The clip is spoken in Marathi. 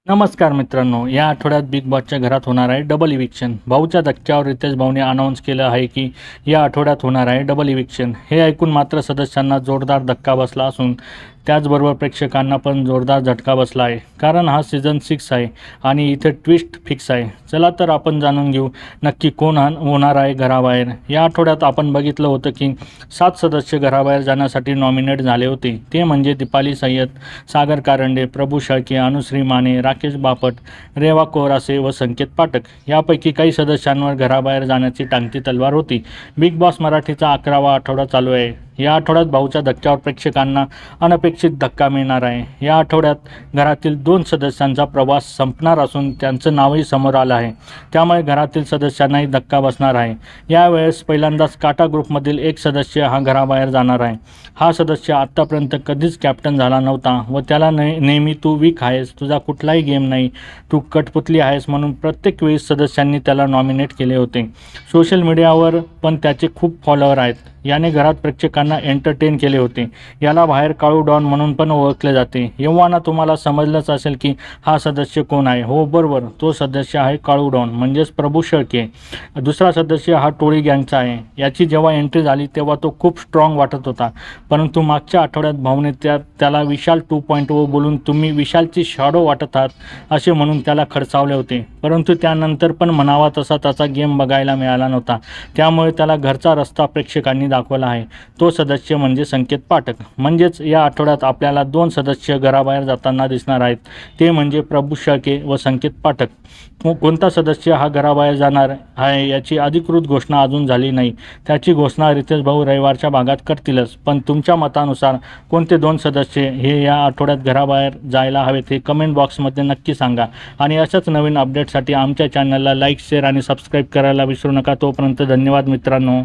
नमस्कार मित्रांनो, या आठवड्यात बिग बॉसच्या घरात होणार आहे डबल इविक्शन. भाऊच्या धक्क्यावर रितेश भाऊने अनाऊन्स केलं आहे की या आठवड्यात होणार आहे डबल इविक्शन. हे ऐकून मात्र सदस्यांना जोरदार धक्का बसला असून त्याचबरोबर प्रेक्षकांना पण जोरदार झटका बसला आहे. कारण हा सीझन 6 आहे आणि इथे ट्विस्ट फिक्स आहे. चला तर आपण जाणून घेऊ नक्की कोण होणार आहे घराबाहेर. या आठवड्यात आपण बघितलं होतं की 7 सदस्य घराबाहेर जाण्यासाठी नॉमिनेट झाले होते. ते म्हणजे दीपाली सय्यद, सागर कारंडे, प्रभू शेळके, अनुश्री माने, राकेश बापट, रेवा कोरासे व संकेत पाठक. यापैकी काही सदस्यांवर घराबाहेर जाण्याची टांगती तलवार होती. बिग बॉस मराठीचा 11वा आठवडा चालू आहे. या आठवड्यात भाऊच्या धक्क्यावर प्रेक्षकांना अनपेक्षित धक्का मिळणार आहे. या आठवड्यात घरातील 2 सदस्यांचा प्रवास संपणार असून त्यांचं नावही समोर आलं आहे. त्यामुळे घरातील सदस्यांनाही धक्का बसणार आहे. यावेळेस पहिल्यांदाच काटा ग्रुपमधील एक सदस्य हा घराबाहेर जाणार आहे. हा सदस्य आत्तापर्यंत कधीच कॅप्टन झाला नव्हता व त्याला नेहमी तू वीक आहेस, तुझा कुठलाही गेम नाही, तू कठपुतली आहेस म्हणून प्रत्येक वेळी सदस्यांनी त्याला नॉमिनेट केले होते. सोशल मीडियावर पण त्याचे खूप फॉलोअर आहेत. याने घरात प्रेक्षकांना एंटरटेन केले होते. याला बाहेर काळू डॉन म्हणून पण ओळखले जाते. एव्हाना तुम्हाला समजलंच असेल की हा सदस्य कोण आहे. हो बरोबर, तो सदस्य आहे काळू डॉन म्हणजेच प्रभू शेळके. दुसरा सदस्य हा टोळी गँगचा आहे. याची जेव्हा एंट्री झाली तेव्हा तो खूप स्ट्रॉंग वाटत होता, परंतु मागच्या आठवड्यात भाऊने त्याला विशाल 2.0 बोलून तुम्ही विशालची शॅडो वाटत आहात असे म्हणून त्याला खडसावले होते. परंतु त्यानंतर पण म्हणावा तसा त्याचा गेम बघायला मिळाला नव्हता. त्यामुळे त्याला घरचा रस्ता प्रेक्षकांनी दाखवला आहे. तो सदस्य म्हणजे संकेत पाठक. म्हणजेच या आठवड्यात आपल्याला 2 सदस्य घराबाहेर जाताना दिसणार आहेत. ते म्हणजे प्रभू शेळके व संकेत पाठक. कोणता सदस्य हा घराबाहेर जाणार आहे याची अधिकृत घोषणा अजून झाली नाही. त्याची घोषणा रितेश भाऊ रविवारच्या भागात करतीलच. पण तुमच्या मतानुसार कोणते 2 सदस्य हे या आठवड्यात घराबाहेर जायला हवेत हे कमेंट बॉक्समध्ये नक्की सांगा. आणि अशाच नवीन अपडेटसाठी आमच्या चॅनलला लाईक, शेअर आणि सबस्क्राईब करायला विसरू नका. तोपर्यंत धन्यवाद मित्रांनो.